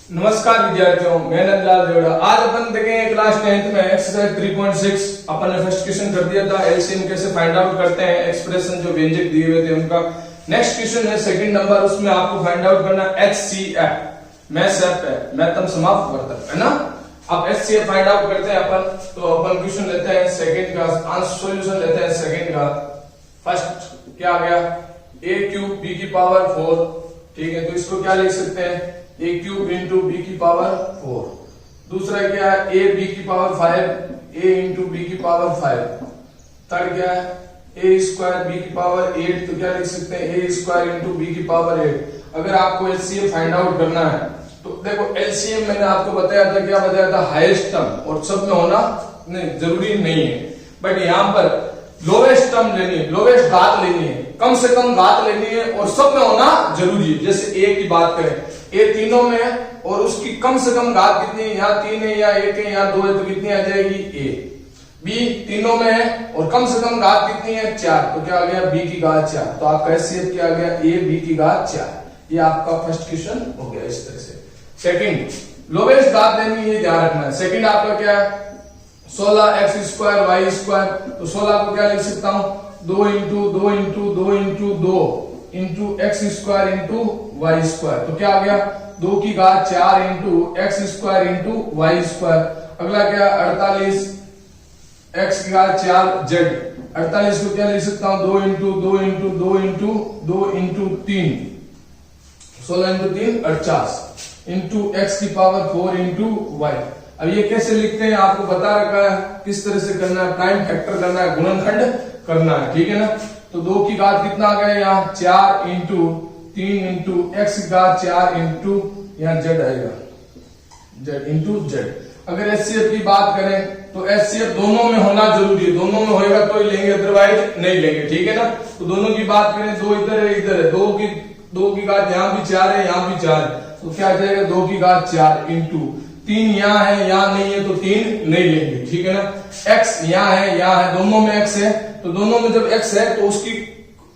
नमस्कार विद्यार्थियों, मैं नंदलाल देवड़ा। आज अपन देखेंगे क्लास 10th में एक्सरसाइज 3.6। अपन ने फर्स्ट क्वेश्चन कर दिया था एलसीएम कैसे फाइंड आउट करते हैं, एक्सप्रेशन जो व्यंजक दिए हुए थे उनका। नेक्स्ट क्वेश्चन है सेकंड नंबर, उसमें आपको फाइंड आउट करना HCF मैथ्स है, मैथम समाप्त वर्तक है ना। अब HCF फाइंड आउट करते हैं अपन, तो अपन क्वेश्चन लेते हैं सेकंड का आंसर, सॉल्यूशन लेते हैं सेकंड का। फर्स्ट क्या आ गया, a क्यूब b की पावर 4, ठीक है, तो इसको क्या लिख सकते हैं a क्यूब इंटू बी की पावर 4। दूसरा क्या है a b की पावर 5, a इंटू बी की पावर 5। थर्ड क्या है a स्क्वायर b की पावर 8, तो क्या लिख सकते हैं a स्क्वायर इंटू बी की पावर 8। अगर आपको एलसीएम फाइंड आउट करना है तो देखो एलसीएम मैंने आपको बताया था, क्या बताया था, हाईएस्ट टर्म, और सब में होना नहीं जरूरी नहीं है, बट यहाँ पर लोवेस्ट टर्म लेनी है, लोवेस्ट घात लेनी है, कम से कम घात लेनी है, और सब में होना जरूरी है। जैसे ए की बात करें, ए तीनों में है और उसकी कम से कम घात कितनी है, यहाँ 3 है या 1 है या 2 है, तो कितनी आ जाएगी ए। बी तीनों में है और कम से कम घात कितनी है 4, तो क्या आ गया बी की घात 4। तो आपका एचसीएफ क्या आ गया, ए बी की घात 4। ये आपका फर्स्ट क्वेश्चन हो गया इस तरह से। सेकंड लोवेस्ट घात लेनी है, ध्यान रखना है। सेकंड आपका क्या है 16x स्क्वायर वाई स्क्वायर, तो 16 को क्या लिख सकता हूं 2 into 2 into 2 into 2 into X square into Y square, तो क्या आ गया 2 की घात 4 into X square into Y square. अगला क्या 48 एक्स की घात 4 जेड, 48 को क्या लिख सकता हूं 2 into 2 into 2 into 2 into 3, 16 into 3 48 into x की पावर 4 इंटू वाई। अब ये कैसे लिखते हैं आपको बता रखा है, किस तरह से करना है, प्राइम फैक्टर करना है, गुणनखंड करना है, ठीक है ना। तो 2 की घात कितना आ गया यहाँ 4 इंटू 3 इंटू एक्स की घात 4 इंटू यहाँ जेड आएगा, जेड इंटू जेड। अगर एचसीएफ की बात करें तो एचसीएफ दोनों में होना जरूरी है, दोनों में होएगा तो ही लेंगे, अदरवाइज नहीं लेंगे, ठीक है ना। तो दोनों की बात करें, 2 इधर है इधर है, 2 की घात यहाँ भी 4 है यहाँ भी 4 है, तो क्या आ जाएगा 2 की घात 4 इंटू 3 यहाँ है यहाँ नहीं है तो 3 नहीं लेंगे, ठीक है ना। x यहाँ है यहाँ है, दोनों में x है, तो दोनों में जब x है तो उसकी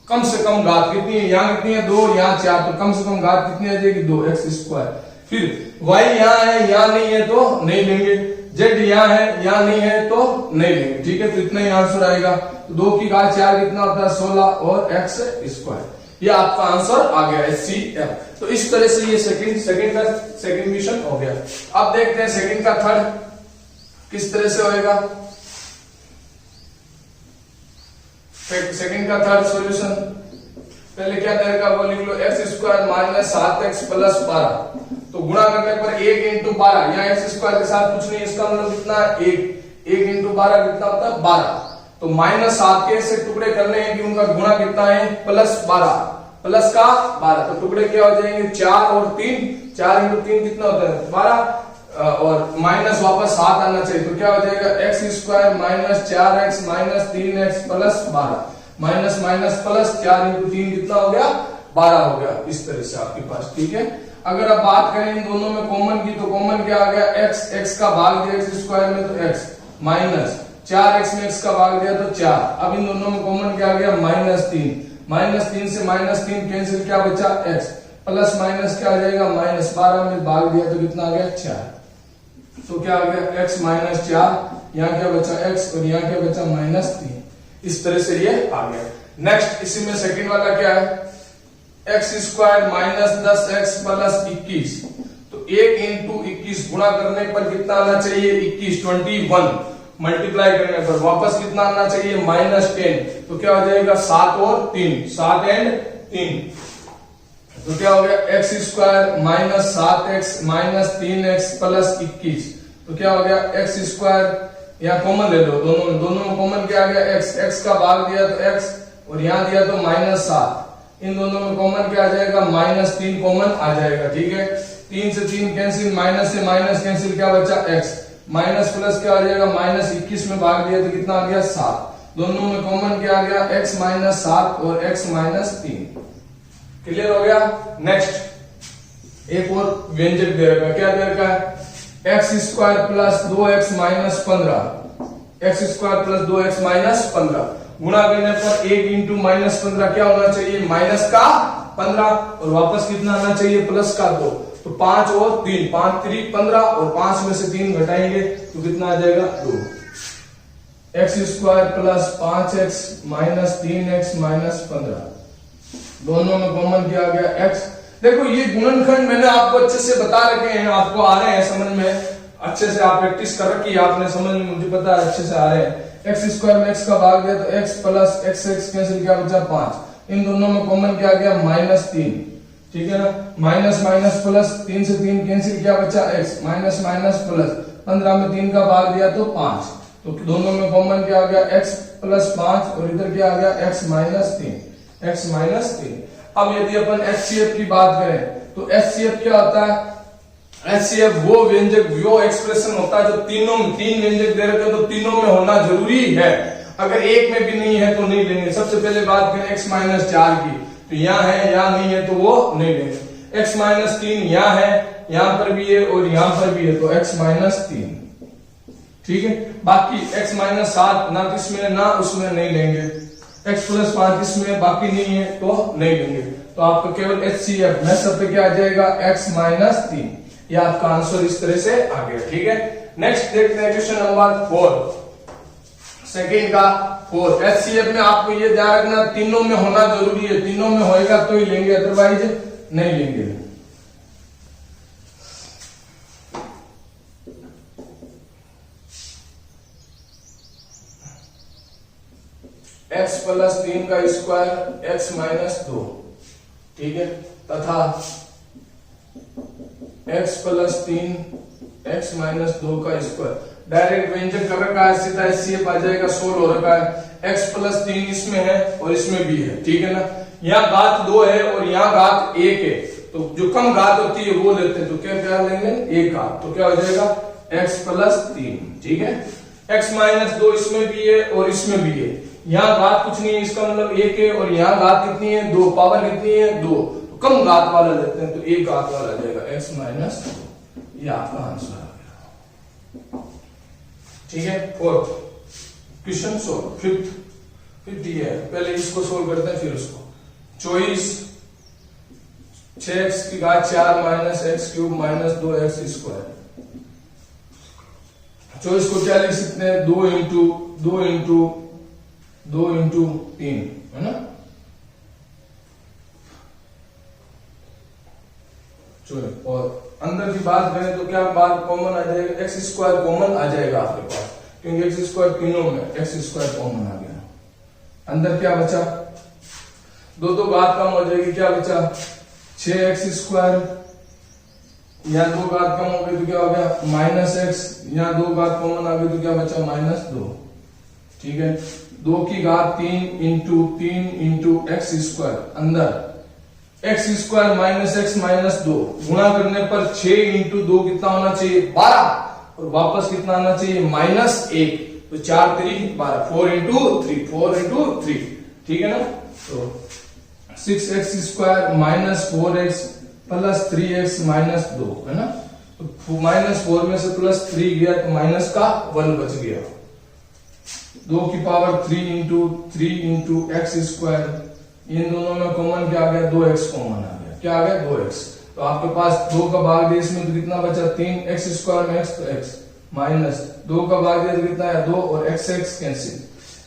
कम से कम घात कितनी है, यहाँ कितनी है 2 यहाँ 4, तो कम से कम घात कितनी आ जाएगी 2x स्क्वायर। फिर y यहाँ है यहाँ नहीं है तो नहीं लेंगे, z यहाँ है यहाँ नहीं है तो नहीं लेंगे, ठीक है। तो इतना ही आंसर आएगा। तो 2 की घात 4 कितना होता है 16 और x स्क्वायर। ये आपका आंसर आ गया HCF। तो इस तरह से ये सेकंड क्वेश्चन हो गया। अब देखते हैं सेकंड का थर्ड किस तरह से होएगा। सेकंड का थर्ड सॉल्यूशन पहले क्या देगा वो लिख लो, x square minus 7x plus 12, तो गुणा करने पर 1 इंटू 12, यहाँ एक्स स्क्वायर के साथ कुछ नहीं, इसका मतलब कितना है 1 इंटू 12 कितना होता है 12। तो माइनस 7 के ऐसे टुकड़े करने हैं कि उनका गुणा कितना है प्लस 12, प्लस का 12, तो टुकड़े क्या हो जाएंगे 4 और 3, 4 इंटू 3 कितना होता है 12, और माइनस वापस 7 आना चाहिए, तो क्या हो जाएगा x square minus 4x minus 3x plus 12, minus minus plus 4 into 3 कितना हो गया 12 हो गया, इस तरह से आपके पास, ठीक है। अगर आप बात करें इन दोनों में कॉमन की, तो कॉमन क्या आ गया x का भाग दिया एक्स स्क्वायर में तो x माइनस 4x में x का भाग दिया तो 4। अब इन दोनों में कॉमन क्या आ गया -3 से -3 कैंसिल, क्या बचा x, प्लस माइनस क्या आ जाएगा -12 में भाग दिया तो कितना आ गया 4, तो क्या आ गया x माइनस 4, यहाँ क्या बचा x और यहाँ क्या बचा -3। इस तरह से ये आ गया। नेक्स्ट इसी में सेकंड वाला क्या है x square minus 10x plus 21, तो 1 इंटू 21 गुणा करने पर कितना आना चाहिए 21, 21 मल्टीप्लाई करने पर वापस कितना आना चाहिए -10, तो क्या हो जाएगा 7 और 3, 7 एंड 3, तो क्या हो गया x square minus 7x minus 3x plus 21, तो क्या हो गया एक्स स्क्वायर, यहाँ कॉमन ले लो, दोनों में कॉमन क्या आ गया x का भाग दिया तो x और यहाँ दिया तो -7, इन दोनों में कॉमन क्या आ जाएगा -3 कॉमन आ जाएगा, ठीक है। 3 से 3 कैंसिल, माइनस से माइनस कैंसिल, क्या बचा x, माइनस प्लस क्या आ जाएगा -21 में भाग दिया तो कितना आ गया 7, दोनों में कॉमन क्या आ गया x माइनस 7 और x माइनस 3। क्लियर हो गया। नेक्स्ट एक और व्यंजक दे रखा, क्या दे रखा है x square plus 2x minus 15, x square plus 2x minus 15, गुणा करने पर 1 इंटू माइनस 15 क्या होना चाहिए -का 15, और वापस कितना आना चाहिए प्लस का 2, तो 5 और 3, 5 3 15 और 5 में से 3 घटाएंगे तो कितना आ जाएगा 2। X square plus 5x minus 3x minus 15, दोनों में कॉमन किया गया x। देखो ये गुणनखंड मैंने आपको अच्छे से बता रखे हैं, आपको आ रहे हैं समझ में, अच्छे से आप प्रैक्टिस कर रखी है आपने, समझ में मुझे पता है अच्छे से आ रहे हैं। एक्स स्क्वायर में x का भाग दिया तो x प्लस एक्स कैंसिल किया बचा 5, इन दोनों में कॉमन किया गया -3, ठीक है ना। माइनस माइनस प्लस, 3 से 3 कैंसिल किया बचा x, माइनस माइनस प्लस, 15 में 3 का भाग दिया तो 5, तो दोनों में कॉमन क्या आ गया x प्लस 5 और इधर क्या आ गया x माइनस 3। अब यदि अपन HCF की बात करें तो HCF क्या होता है, HCF वो व्यंजक, वो एक्सप्रेशन होता है जो तीन व्यंजक दे रखे तो तीनों में होना जरूरी है, अगर एक में भी नहीं है तो नहीं लेंगे। सबसे पहले बात करें x माइनस 4 की, तो यहाँ है यहाँ नहीं है तो वो नहीं लेंगे। x माइनस 3 यहाँ है, यहाँ पर भी है और यहाँ पर भी है तो x माइनस 3, ठीक है। बाकी x माइनस 7 ना किसमें ना उसमें नहीं लेंगे, x प्लस 5 इसमें बाकी नहीं है तो नहीं लेंगे। तो आपका केवल HCF में सब पे क्या आ जाएगा x माइनस 3, ये आपका आंसर इस तरह से आ गया, ठीक है। नेक्स्ट देखते हैं क्वेश्चन नंबर 4, सेकंड का 4। HCF में आपको ये ध्यान रखना तीनों में होना जरूरी है, तीनों में होएगा तो ही लेंगे, अदरवाइज नहीं लेंगे। x प्लस 3 का स्क्वायर x माइनस 2, ठीक है, तथा x प्लस 3 x माइनस 2 का स्क्वायर। डायरेक्ट व्यंजक कर रखा है, सीधा HCF आ जाएगा, सोल्व हो रखा है। x प्लस 3 इसमें है और इसमें भी है, ठीक है ना। यहाँ घात 2 है और यहाँ घात 1 है, तो जो कम घात होती है वो लेते हैं, तो क्या लेंगे 1 घात, तो क्या हो जाएगा x प्लस 3, ठीक है। x माइनस 2 इसमें भी है और इसमें भी है, यहाँ घात कुछ नहीं है, इसका मतलब 1 है और यहाँ घात कितनी है 2, पावर कितनी है 2, तो कम घात वाला लेते हैं तो 1 घात वाला आ जाएगा x माइनस 2, ये आपका आंसर आ गया, ठीक है। फोर्थ क्वेश्चन सोल्व, फिफ्थ ये है, पहले इसको सोल्व करते हैं फिर उसको। चॉइस 6x की घात 4 minus x cube minus 2x square. Choice को क्या लिख सकते हैं 2 इंटू 3, है ना। चलो और अंदर की बात करें तो क्या बात कॉमन आ जाएगा, एक्स स्क्वायर कॉमन आ जाएगा आपके पास, क्योंकि एक्स स्क्वायर तीनों में एक्स स्क्वायर कॉमन आ गया। अंदर क्या बचा, दो घात कम हो जाएगी, क्या बचा 6x स्क्वायर, यहाँ 2 घात कम हो गई तो क्या हो गया माइनस एक्स, यहाँ 2 घात कॉमन आ गई तो क्या बचा -2, ठीक है। 2 की घात 3 इंटू एक्स स्क्वायर, अंदर x square minus x minus 2, गुणा करने पर 6 इंटू 2 कितना होना चाहिए 12, और वापस कितना आना चाहिए -1, तो 4 3 12, 4 इंटू 3, ठीक है ना। तो 6x square minus 4x plus 3x minus 2, है ना। तो -4 में से +3 गया तो माइनस का 1 बच गया। 2 की पावर 3 इंटू एक्स स्क्वायर, इन दोनों में कॉमन क्या आ गया 2x कॉमन आ गया, क्या आ गया 2x। तो आपके पास 2 का भाग दिया इसमें तो कितना बचा 3, एक्स स्क्वायर में x तो x, माइनस 2 का भाग दिया तो कितना है 2 और x कैंसिल,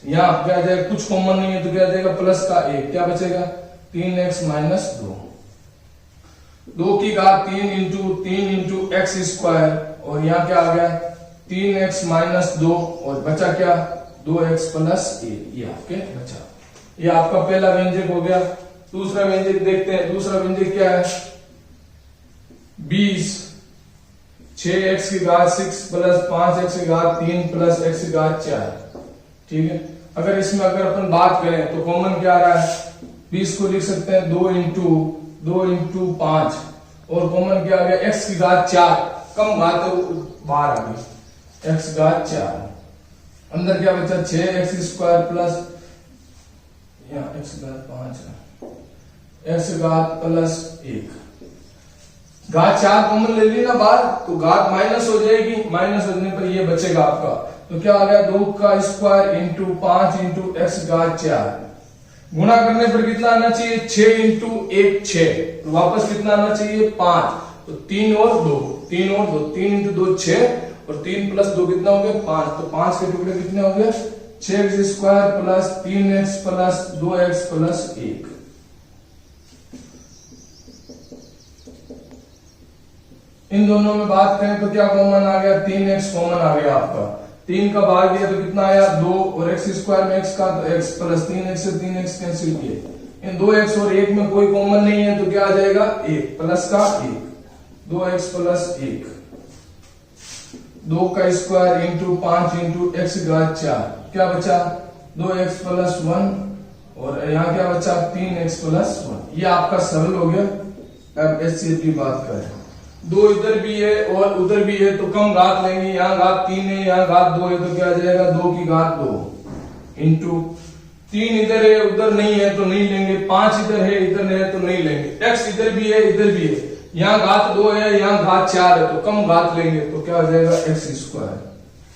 यहाँ क्या आ जाएगा कुछ कॉमन नहीं है तो क्या आ जाएगा प्लस का 1, क्या बचेगा 3x माइनस 2। 2 की घात 3 इंटू एक्स स्क्वायर, और यहाँ क्या आ गया 3x माइनस 2 और बचा क्या 2x प्लस 1, ये आपके बचा। ये आपका पहला व्यंजक हो गया। दूसरा व्यंजक देखते हैं, दूसरा व्यंजक क्या है 20, 6x की घात 6 प्लस 5x की घात 3 प्लस x की घात 4, ठीक है। अगर इसमें अगर अपन बात करें तो कॉमन क्या आ रहा है 20 को लिख सकते हैं 2 इंटू 5, और कॉमन क्या आ गया x की घात 4, कम घात है बाहर आ गई x घात 4, अंदर क्या बचा 6x स्क्वायर प्लस यहाँ x घात 5 x घात प्लस 1, घात 4 कॉमन ले ली ना बाहर तो घात माइनस हो जाएगी, माइनस होने पर ये बचेगा आपका, तो क्या आ गया 2 का स्क्वायर इंटू 5 इंटू एक्स घात 4, गुणा करने पर कितना आना चाहिए 6 इंटू 1 6, तो वापस कितना आना चाहिए 5, तो तो 3 और 2, 3 और 2, 3 इंटू 2 6 और 3 प्लस 2 कितना हो गया 5, तो 5 के टुकड़े कितने हो गए 6x square plus 3x plus 2x plus 1। इन दोनों में बात करें तो क्या कॉमन आ गया 3x कॉमन आ गया आपका, 3 का भाग दिया तो कितना आया 2 और x स्क्वायर में x का तो x प्लस 3x से 3x कैंसिल किए, इन 2x और 1 में कोई कॉमन नहीं है तो क्या आ जाएगा 1 प्लस का 1, 2x प्लस 1, 2 का स्क्वायर इंटू 5 इंटू x घात 4, क्या बचा 2x प्लस 1 और यहाँ क्या बचा 3x प्लस 1। ये आपका सरल हो गया। अब HCF की बात करें, 2 इधर भी है और उधर भी है तो कम घात लेंगे, यहाँ घात 3 है यहाँ घात 2 है तो क्या आ जाएगा 2 की घात 2 इंटू 3 इधर है उधर नहीं है तो नहीं लेंगे, 5 इधर है इधर है तो नहीं लेंगे, x इधर भी है इधर भी है, यहाँ घात 2 है यहाँ घात 4 है तो कम घात लेंगे तो क्या हो जाएगा x square.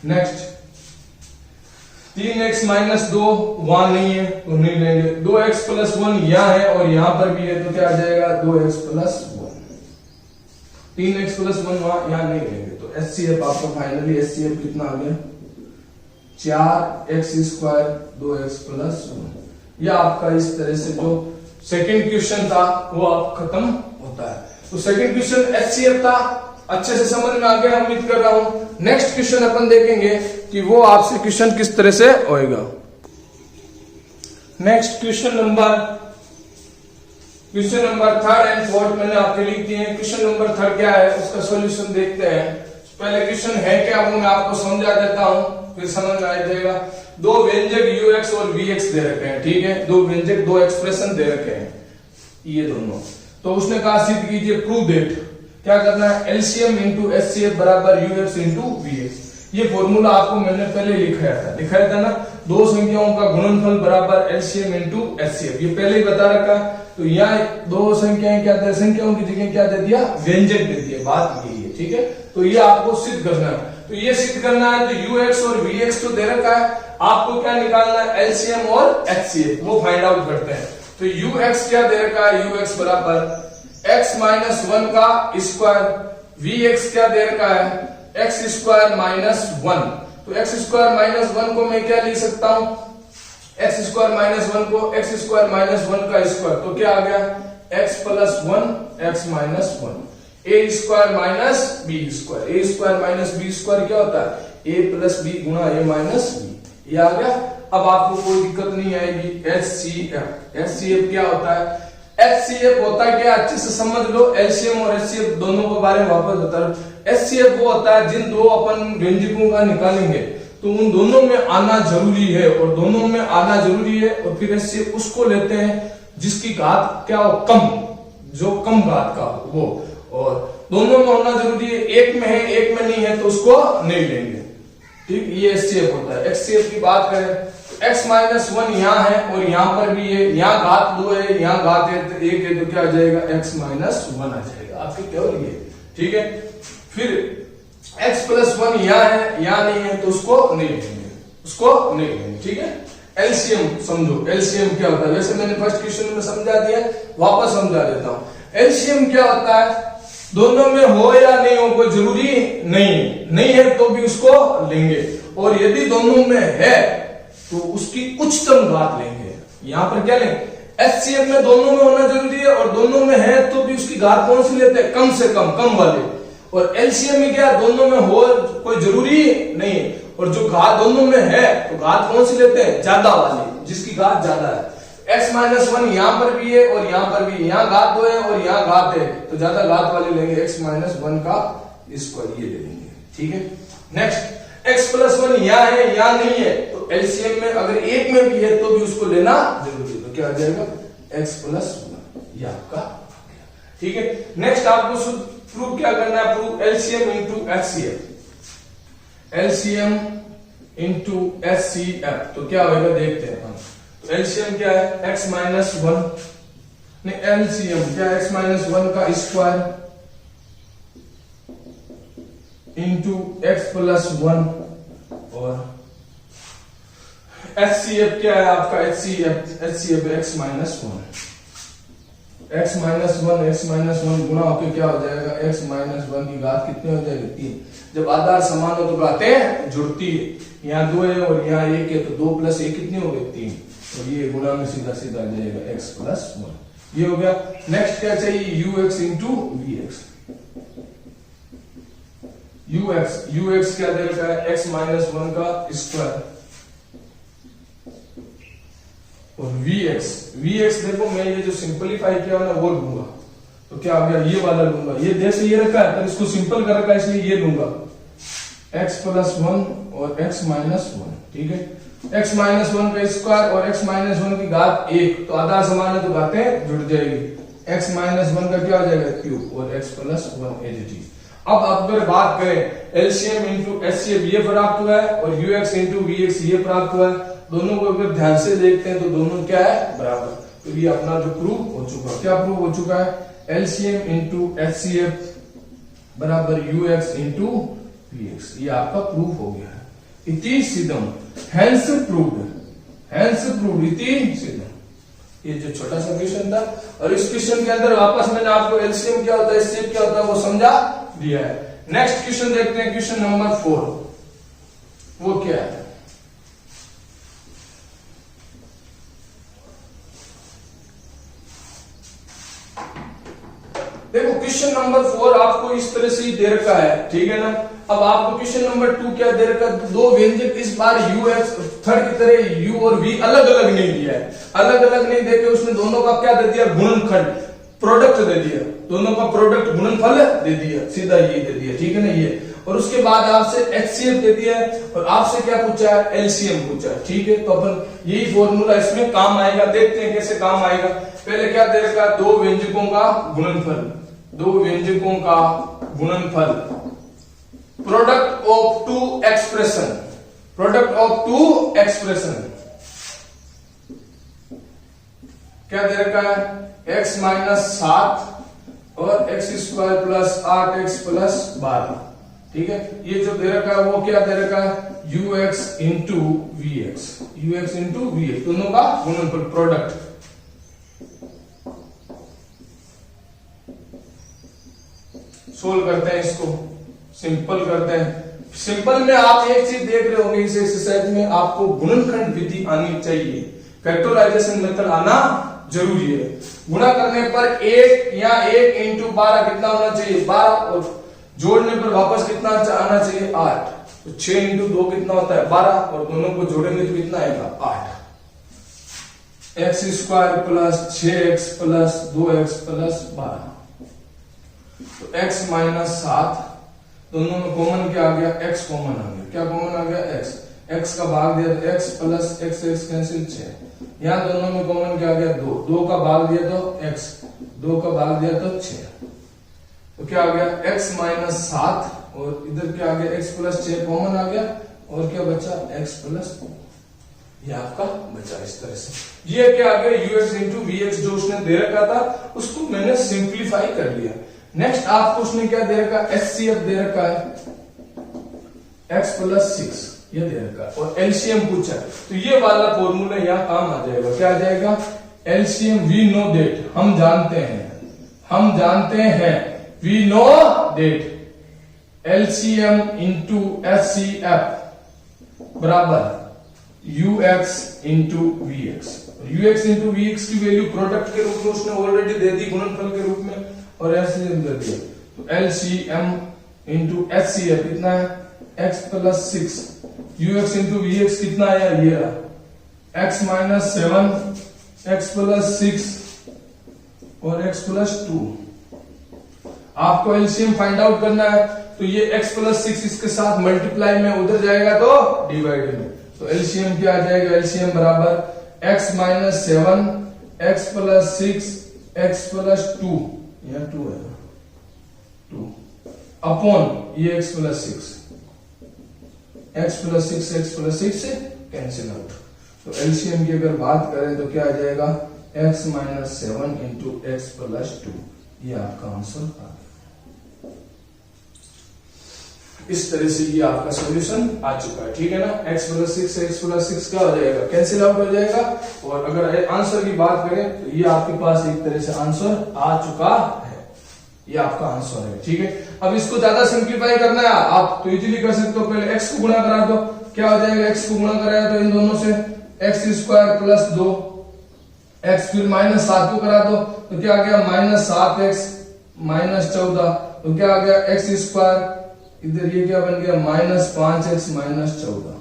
Next 3x minus 2 वहां नहीं है तो नहीं लेंगे, 2x प्लस 1 यहाँ है और यहाँ पर भी है तो क्या आ जाएगा 2x प्लस 1, 3x प्लस 1 वहां यहाँ नहीं लेंगे तो HCF आपका फाइनली HCF कितना आ गया 4x स्क्वायर 2x प्लस 1। यह आपका इस तरह से जो सेकंड क्वेश्चन था वो आप खत्म होता है। तो सेकंड क्वेश्चन HCF था, अच्छे से समझ में आ गया उम्मीद कर रहा हूं। नेक्स्ट क्वेश्चन अपन देखेंगे कि वो आपसे क्वेश्चन किस तरह से होएगा। Next question number 3rd and 4th मैंने आपके लिख दिए हैं। क्वेश्चन नंबर 3rd क्या है उसका सॉल्यूशन देखते हैं। पहले क्वेश्चन है क्या वो मैं आपको समझा देता हूं फिर समझ में आ जाएगा। दो व्यंजक ux और vx दे रखे हैं, ठीक है, दो व्यंजक दो एक्सप्रेशन दे रखे हैं ये दोनों। तो उसने कहा सिद्ध कीजिए प्रूव दैट, क्या करना है एलसीएम इंटू एचसीएफ बराबर यूएक्स इंटू वीएक्स। ये फॉर्मूला आपको मैंने पहले लिखाया था ना, दो संख्याओं का गुणनफल बराबर एलसीएम इंटू एचसीएफ, ये पहले ही बता रखा। तो यहाँ दो संख्याएं क्या दे, संख्याओं की जगह क्या दे दिया व्यंजक दे दिया, बात यही है, ठीक है। तो ये आपको सिद्ध करना है। तो ये सिद्ध करना है तो यूएक्स और वीएक्स तो दे रखा है, आपको क्या निकालना है एलसीएम और एचसीएफ, वो फाइंड आउट करते हैं। तो यूएक्स क्या दे रखा है, यूएक्स बराबर x माइनस 1 का स्क्वायर, vx क्या दे रखा है x स्क्वायर माइनस 1। तो x स्क्वायर माइनस 1 को मैं क्या लिख सकता हूं, x स्क्वायर माइनस 1 को x स्क्वायर माइनस 1 का स्क्वायर, तो क्या आ गया x plus 1 x minus 1, a square minus b square, a square minus b square क्या होता है a प्लस b गुणा a माइनस b, ये आ गया। अब आपको कोई दिक्कत नहीं आएगी। HCF क्या होता है, HCF होता है क्या अच्छे से समझ लो, एलसीएम और एचसीएफ दोनों के बारे में वापस बता रहा हूं। HCF वो होता है जिन दो अपन व्यंजकों का निकालेंगे तो उन दोनों में आना जरूरी है, और दोनों में आना जरूरी है, और फिर HCF उसको लेते हैं जिसकी घात क्या हो कम, जो कम घात का हो वो, और दोनों में होना जरूरी है, एक में है एक में नहीं है तो उसको नहीं लेंगे, ठीक। ये HCF होता है। HCF की बात करें x माइनस 1 यहाँ है और यहाँ पर भी है, यहाँ घात 2 है यहाँ घात 1 है तो क्या आ जाएगा x माइनस 1 आ जाएगा आपके केवल ये, ठीक है। फिर x प्लस 1 यहाँ है यहाँ नहीं है तो उसको नहीं लेंगे, उसको नहीं लेंगे, ठीक है। एलसीएम समझो, एलसीएम क्या होता है, वैसे मैंने फर्स्ट क्वेश्चन में समझा दिया, वापस समझा देता हूं। एलसीएम क्या होता है, दोनों में हो या नहीं हो कोई जरूरी नहीं है तो भी उसको लेंगे, और यदि दोनों में है तो उसकी उच्चतम घात लेंगे। यहां पर क्या लेंगे, एचसीएफ में दोनों में होना जरूरी है और दोनों में है तो भी उसकी घात कौन सी लेते हैं, कम से कम वाले। और एलसीएम में क्या दोनों में हो कोई जरूरी नहीं, और जो घात दोनों में है तो घात कौन सी लेते हैं, ज्यादा वाली, जिसकी घात ज्यादा है। x माइनस 1 यहां पर भी है और यहां पर भी, यहाँ घात 2 है और यहाँ घात है तो ज्यादा घात वाले लेंगे, x माइनस 1 का स्क्वायर ये ले लेंगे, ठीक है। नेक्स्ट x प्लस 1 यहाँ है यहाँ नहीं है तो एलसीएम में अगर एक में भी है तो भी उसको लेना जरूरी है, तो क्या आ जाएगा x प्लस 1, ये आपका, ठीक है। नेक्स्ट आपको प्रूव क्या करना है, prove LCM into HCF, LCM into HCF, तो क्या होगा देखते हैं हम। तो एलसीएम क्या है x माइनस 1, नहीं एलसीएम क्या है x माइनस 1 का स्क्वायर इंटू x प्लस 1, और HCF क्या है आपका, HCF x minus 1, x minus one गुना होके क्या हो जाएगा, x माइनस वन की घात कितनी हो जाएगी, 3। जब आधार समान हो तो घातें जुड़ती है, यहाँ 2 है और यहाँ 1 है, तो 2 प्लस 1 कितनी हो गई, 3। तो ये गुणा में सीधा सीधा आ जाएगा x प्लस 1, ये हो गया। नेक्स्ट क्या चाहिए, ux into V X. ux क्या दे रखा है, x माइनस वन का स्क्वायर और vx देखो मैं ये जो सिंपलीफाई किया ना वो लूंगा, तो क्या आ गया, ये वाला लूंगा, ये जैसे ये रखा है पर इसको सिंपल कर रखा है इसलिए ये लूंगा, x प्लस 1 और x माइनस 1, ठीक है। x माइनस 1 का स्क्वायर और x माइनस 1 की घात 1, तो आधा समान है तो घातें जुड़ जाएगी, x माइनस 1 का क्या हो जाएगा, क्यूब और x plus 1 as it is. अब अगर बात करें एलसीएम इंटू एचसीएफ ये प्राप्त हुआ है और यूएक्स इंटू वीएक्स ये प्राप्त हुआ है, दोनों को अगर ध्यान से देखते हैं तो दोनों क्या है, बराबर। तो ये अपना जो प्रूफ हो चुका है, क्या प्रूफ हो चुका है, एलसीएम इंटू एचसीएफ बराबर यूएक्स इंटू वीएक्स, ये आपका प्रूफ हो गया है। इति सिद्धम, हेंस प्रूव्ड इति सिद्धम। ये जो छोटा सा क्वेश्चन था और इस क्वेश्चन के अंदर वापस मैंने आपको एलसीएम क्या होता है, एचसीएफ क्या होता है वो समझा दिया है। नेक्स्ट क्वेश्चन देखते हैं, क्वेश्चन नंबर 4, वो क्या है, देखो क्वेश्चन नंबर 4 आपको इस तरह से ही दे रखा है, ठीक है ना। अब आपको क्वेश्चन नंबर 2 क्या दे रखा है, दो व्यंजक इस बार यू एक्स थर्ड की तरह यू और वी अलग अलग नहीं दिया है, अलग अलग नहीं देके उसने दोनों का क्या दे दिया, गुणनखंड प्रोडक्ट दे दिया, दोनों का प्रोडक्ट गुणनफल दे दिया, सीधा ये दे दिया, ठीक है ना ये। और उसके बाद आपसे एचसीएफ दे दिया है और आपसे क्या पूछा है, एलसीएम पूछा है, ठीक है। तो अपन यही फॉर्मूला इसमें काम आएगा, देखते हैं कैसे काम आएगा। पहले क्या दे रखा है, दो व्यंजकों का गुणनफल, दो व्यंजकों का गुणनफल, product of two expression, product of two expression क्या दे रखा है, x माइनस 7 और x square plus 8x plus 12, ठीक है। ये जो दे रखा है वो क्या दे रखा है, ux into V X, ux into V X, दोनों का गुणनफल प्रोडक्ट। सोल्व करते हैं इसको, सिंपल करते हैं। सिंपल में आप एक चीज देख रहे होंगे इस एक्सरसाइज में, आपको गुणनखंड विधि आनी चाहिए, फैक्टराइजेशन मेथड आना जरूरी है। गुणा करने पर 1 या 1 इंटू 12 कितना होना चाहिए, 12, और जोड़ने पर वापस कितना आना चाहिए, 8। तो 6 इंटू 2 कितना होता है, 12, और दोनों को जोड़ेंगे तो कितना आएगा, 8। X square plus 6x plus 2x plus 12, तो x माइनस 7, दोनों में कॉमन क्या आ गया, x कॉमन आ गया, क्या कॉमन आ गया, x का भाग दिया तो x प्लस x कैंसिल 6, यहाँ दोनों में कॉमन क्या आ गया, 2 का भाग दिया तो x, 2 का भाग दिया तो 6, तो क्या आ गया, x माइनस 7 और इधर क्या आ गया, x प्लस 6 कॉमन आ गया और क्या बचा, x प्लस 2, ये आपका बचा इस तरह से। ये क्या आ गया, ux इंटू वी एक्स, जो उसने दे रखा था उसको मैंने सिंप्लीफाई कर लिया। नेक्स्ट आपको उसने क्या दे रखा, एचसीएफ दे रखा है x प्लस 6, ये दे रखा है, और एलसीएम पूछा है, तो ये वाला फॉर्मूला यहाँ काम आ जाएगा, क्या आ जाएगा, एलसीएम वी नो देट, हम जानते हैं, we know that LCM into HCF बराबर u x into v x. U x into v x की वैल्यू प्रोडक्ट के रूप में उसने ऑलरेडी दे दी, गुणनफल के रूप में, और एलसीएम दे दिया, तो एलसीएम इंटू एचसीएफ कितना है, x plus 6, UX into VX कितना आया, ये रहा x माइनस 7, x प्लस 6 और x प्लस 2। आपको एलसीएम फाइंड आउट करना है, तो ये x प्लस 6 इसके साथ मल्टीप्लाई में उधर जाएगा तो डिवाइड में, तो एलसीएम क्या आ जाएगा, एलसीएम बराबर x minus 7, x plus 6, x plus 2, यहाँ 2 है, 2 अपॉन ये x plus 6, x plus 6, x plus 6 से कैंसिल आउट, तो एलसीएम की अगर बात करें तो क्या आ जाएगा, x minus 7 into x plus 2, ये आपका आंसर आ गया। इस तरह से ये आपका सोल्यूशन आ चुका है, ठीक है ना। x + 6 क्या हो जाएगा, कैंसिल आउट हो जाएगा। और अगर आंसर की बात करें तो ये आपके पास एक तरह से आंसर आ चुका है, ये आपका आंसर है, ठीक है। अब इसको ज्यादा सिंप्लीफाई करना है आप तो इजीली कर सकते हो। पहले x को गुणा करा दो, क्या हो जाएगा, x को गुणा कराया तो इन दोनों से x² + 2 x, फिर -7 को करा दो तो क्या आ गया -7x - 14, तो क्या आ गया x², इधर ये क्या बन गया -5x - 14,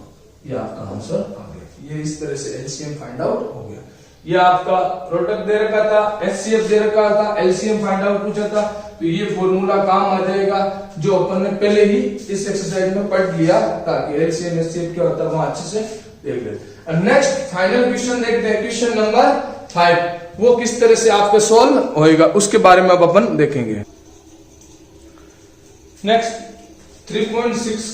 ये आपका आंसर आ गया। ये इस तरह से एलसीएम फाइंड आउट हो गया। ये आपका प्रोडक्ट दे रखा था, एचसीएफ दे रखा था, एलसीएम फाइंड आउट पूछा था, तो ये फॉर्मूला काम आ जाएगा जो अपन ने पहले ही इस एक्सरसाइज में पढ़ लिया, ताकि एलसीएम एचसीएफ क्या होता है वहां अच्छे से देख ले। नेक्स्ट फाइनल क्वेश्चन देखते हैं, क्वेश्चन नंबर 5, वो किस तरह से आपका सॉल्व होएगा उसके बारे में अब अपन देखेंगे। नेक्स्ट 3.6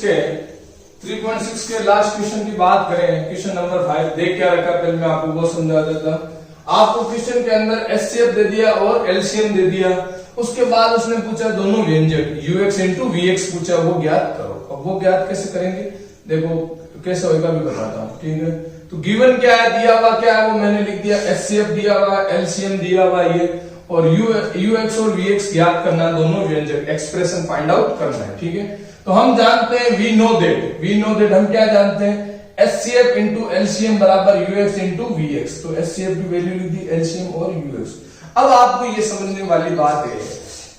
के लास्ट क्वेश्चन की बात करें, क्वेश्चन नंबर 5 देख क्या रखा, पहले मैं आपको वो समझा देता। आपको क्वेश्चन के अंदर एचसीएफ दे दिया और एलसीएम दे दिया, उसके बाद उसने पूछा दोनों व्यंजक ux × vx पूछा, वो ज्ञात करो। अब वो ज्ञात कैसे करेंगे, देखो कैसे होगा भी बताता हूँ, ठीक है। तो गिवन क्या है, दिया हुआ क्या है वो मैंने लिख दिया, एचसीएफ दिया हुआ, एलसीएम दिया हुआ ये, और ux और vx ज्ञात करना, दोनों व्यंजक एक्सप्रेशन फाइंड आउट करना है, ठीक है। तो हम जानते हैं वी नो दैट हम क्या जानते हैं, HCF × LCM = UX × VX, तो HCF की वैल्यू लिख दी, LCM और UX। अब आपको ये समझने वाली बात है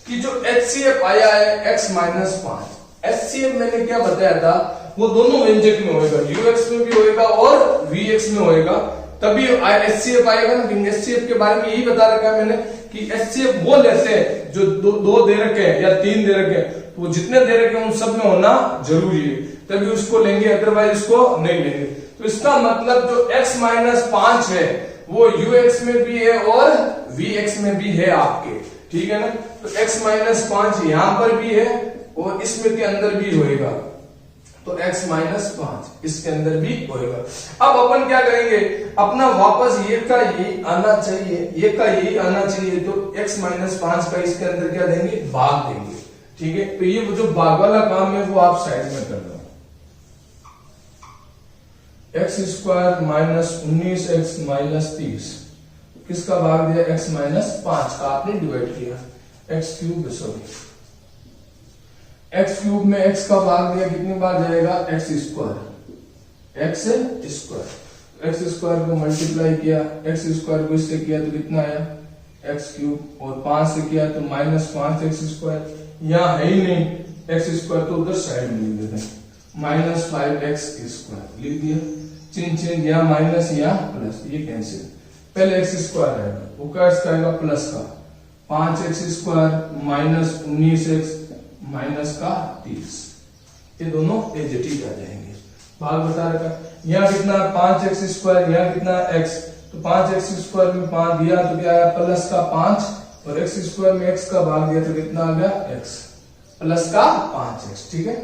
कि जो HCF आया है x - 5, HCF मैंने क्या बताया था, वो दोनों व्यंजक में होएगा, UX में भी होएगा और VX में होएगा, तभी HCF आएगा ना। HCF के बारे में यही बता रखा है मैंने कि HCF वो लेते हैं जो दो दे रखे हैं या 3 दे रखे हैं, तो जितने दे रखे हैं उन सब में होना जरूरी है, तभी उसको लेंगे, अदरवाइज उसको नहीं लेंगे। तो इसका मतलब जो x - 5 है वो UX में भी है और VX में भी है आपके, ठीक है ना। तो x - 5 यहां पर भी है और इसमें के अंदर भी होएगा, तो x - 5 इसके अंदर भी होएगा। अब अपन क्या करेंगे, अपना वापस ये का यही आना चाहिए, ये का यही आना चाहिए, तो x - 5 का इसके अंदर क्या देंगे, भाग देंगे, ठीक है। तो ये जो भाग वाला काम है वो आप साइड में कर लो, x² - 19x - 30 किसका भाग दिया, x - 5 का आपने डिवाइड किया, x³ में x का भाग दिया, कितनी बार जाएगा, x² को मल्टीप्लाई किया, x² को इससे किया तो कितना आया, x³ और 5 से किया तो -5x², यहाँ है ही नहीं x² तो उधर साइड में लिख देते हैं, -5x² लिख दिया, चिन्ह यहाँ माइनस यहाँ प्लस, ये कैंसिल, पहले x² आएगा वो क्या आएगा प्लस का 5x² माइनस 19x माइनस का 30, ये दोनों एजेटिव आ जाएंगे, भाग बता रखा। यहाँ कितना 5x², यहाँ कितना x, तो 5x² में 5 दिया तो क्या आया प्लस का 5, और x² में x का भाग दिया तो कितना आ गया x प्लस का 5x, ठीक है।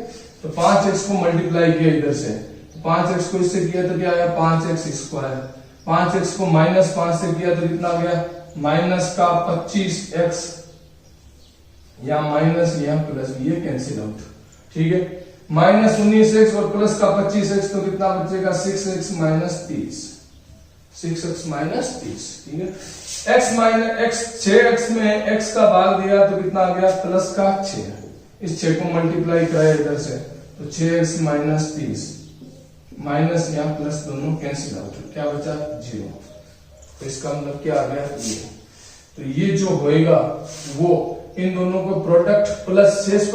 तो 5x को मल्टीप्लाई किया इधर से, तो 5x को इससे किया तो क्या आया 5x², 5x को -5 से किया तो कितना आ गया माइनस का 25x, या माइनस यहाँ प्लस, ये कैंसिल आउट, ठीक है। -19x और प्लस का 25x तो कितना बचेगा 6x - 30, 6x - 30, ठीक है। x 6x में x का भाग दिया तो कितना आ गया प्लस का 6, इस 6 को मल्टीप्लाई कराया इधर से तो 6x - 30 माइनस यहाँ प्लस, दोनों कैंसिल आउट, क्या बचा 0, तो इसका मतलब क्या आ गया ये। तो ये जो होएगा वो इन दोनों को प्रोडक्ट प्लस शेष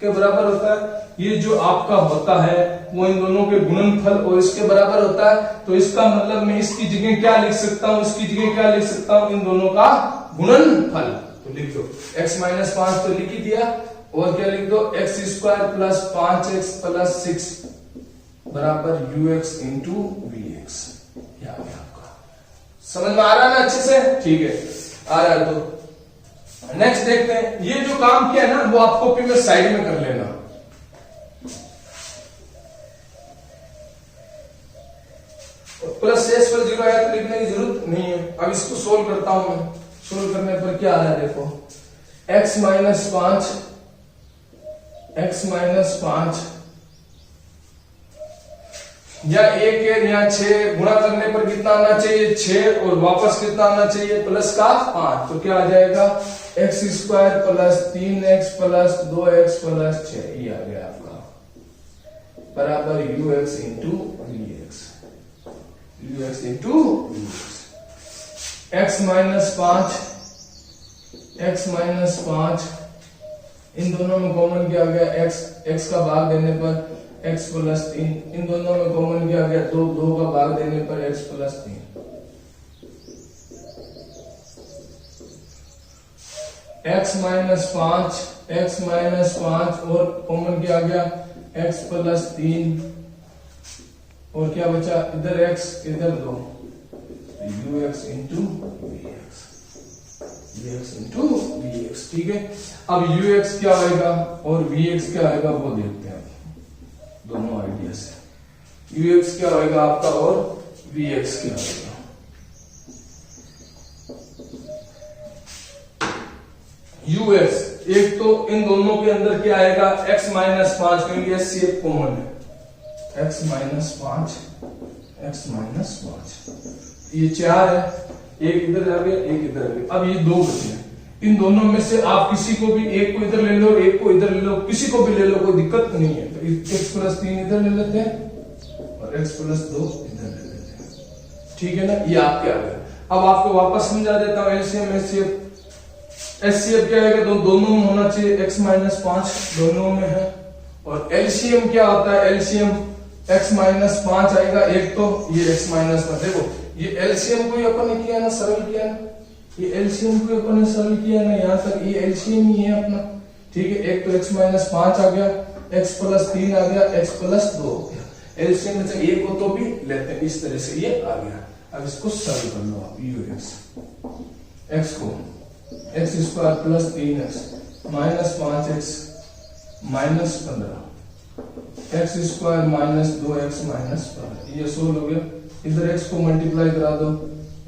के बराबर होता है, ये जो आपका होता है वो इन दोनों के गुणनफल और इसके बराबर होता है। तो इसका मतलब मैं इसकी जगह क्या लिख सकता हूँ, इसकी जगह क्या लिख सकता हूँ, इन दोनों का गुणनफल, तो लिख दो x - 5 तो लिख ही दिया, और क्या लिख दो x² + 5x + 6 बराबर UX × VX, ये आ गया आपका, समझ में आ रहा है ना अच्छे से, ठीक है आ रहा है। तो नेक्स्ट देखते हैं, ये जो काम किया है ना वो आप कॉपी में साइड में कर लेना, प्लस शेष पर 0 आया तो लिखने की जरूरत नहीं है। अब इसको सोल्व करता हूं मैं, सोल्व करने पर क्या आ रहा है देखो, x - 5 x माइनस 5 या 1 है या 6 गुणा करने पर कितना आना चाहिए 6 और वापस कितना आना चाहिए प्लस का 5। तो क्या आ जाएगा x square plus 3x plus 2x plus 6 ये आ गया आपका बराबर ux into vx ux into x minus 5 इन दोनों में कॉमन क्या गया x का भाग देने पर x प्लस 3 इन दोनों में कॉमन क्या गया 2 का भाग देने पर x प्लस 3 x माइनस 5 और कॉमन क्या गया x प्लस 3 और क्या बचा इधर x इधर 2 ux इंटू vx ठीक है। अब ux क्या आएगा और vx क्या आएगा वो देखते हैं दोनों आइडिया से। ux क्या आएगा आपका और vx क्या आएगा। ux एक तो इन दोनों के अंदर क्या आएगा x माइनस 5 क्योंकि HCF कॉमन है x माइनस 5 ये 4 है एक इधर आ गया एक इधर आ गया। अब ये 2 बचे हैं इन दोनों में से आप किसी को भी एक को इधर ले लो एक को इधर ले लो किसी को भी ले लो कोई दिक्कत नहीं है। तो x प्लस 3 इधर ले लेते हैं और x प्लस 2 इधर ले लेते हैं ठीक है ना। ये आपके आ गए। अब आपको वापस समझा देता हूँ एलसीएम एचसीएफ क्या आएगा दोनों में होना चाहिए x माइनस 5 दोनों में है और एलसीएम क्या होता है एलसीएम x माइनस 5 आएगा एक तो ये x माइनस 5 देखो ये एलसीएम को ही अपन ने किया ना सरल किया ना ये एलसीएम को अपन ने सरल किया ना यहाँ तक ये एलसीएम ही है अपना ठीक है। एक तो x माइनस 5 आ गया x प्लस 3 आ गया x प्लस 2 हो गया एलसीएम में से एक को तो भी लेते हैं इस तरह से ये आ गया। अब इसको सरल कर लो आप ux x को x square plus 3x minus 5x minus 15 x square minus 2x minus 15 ये सोल्व हो गया। इधर x को मल्टीप्लाई करा दो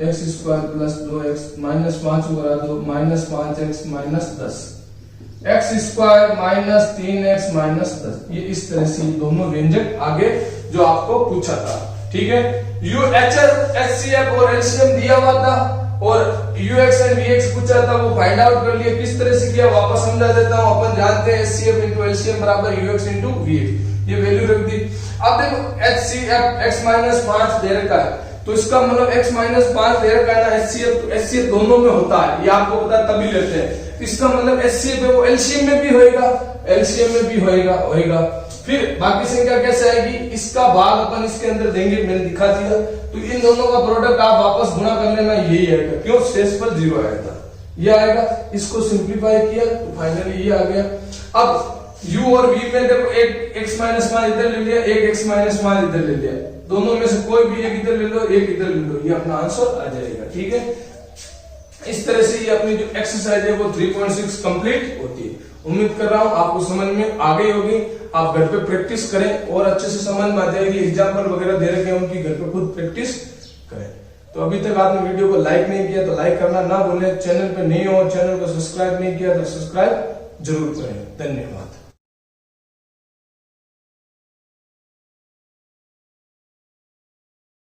x square plus 2x minus 5 को करा दो minus 5x minus 10 x square minus 3x minus 10 ये इस तरह से दोनों व्यंजक आगे जो आपको पूछा था ठीक है। UHL HCF और LCM दिया हुआ था और UX एंड VX पूछा था वो फाइंड आउट कर लिया किस तरह से किया वापस समझा देता हूं। अपन जानते हैं HCF इंटू LCM बराबर UX इंटू VX ये वैल्यू रख दी। अब देखो HCF x माइनस 5 दे रखा है तो इसका मतलब x माइनस 5 दे रखा है ना HCF तो HCF दोनों में होता है ये आपको पता तभी लेते हैं। इसका मतलब HCF है वो LCM में भी होएगा LCM में भी होएगा। फिर बाकी संख्या कैसे आएगी इसका भाग अपन इसके अंदर देंगे मैंने दिखा दिया। तो इन दोनों का प्रोडक्ट आप वापस गुणा कर लेना यही आएगा क्यों शेष पर 0 आएगा ये आएगा। इसको सिंप्लीफाई किया तो फाइनली ये आ गया। अब u और v में देखो एक x माइनस 5 इधर ले लिया एक x माइनस 5 इधर ले लिया दोनों में से कोई भी एक इधर ले लो एक इधर ले लो ये अपना आंसर आ जाएगा ठीक है। इस तरह से ये अपनी जो एक्सरसाइज है वो 3.6 कंप्लीट होती है। उम्मीद कर रहा हूं आपको समझ में आ गई होगी। आप घर पे प्रैक्टिस करें और अच्छे से समझ में आ जाएगी। एग्जाम्पल वगैरह दे रखे हैं उनकी घर पे खुद प्रैक्टिस करें। तो अभी तक आपने वीडियो को लाइक नहीं किया तो लाइक करना ना भूलें। चैनल पे नहीं हो चैनल को सब्सक्राइब नहीं किया तो सब्सक्राइब जरूर करें। धन्यवाद।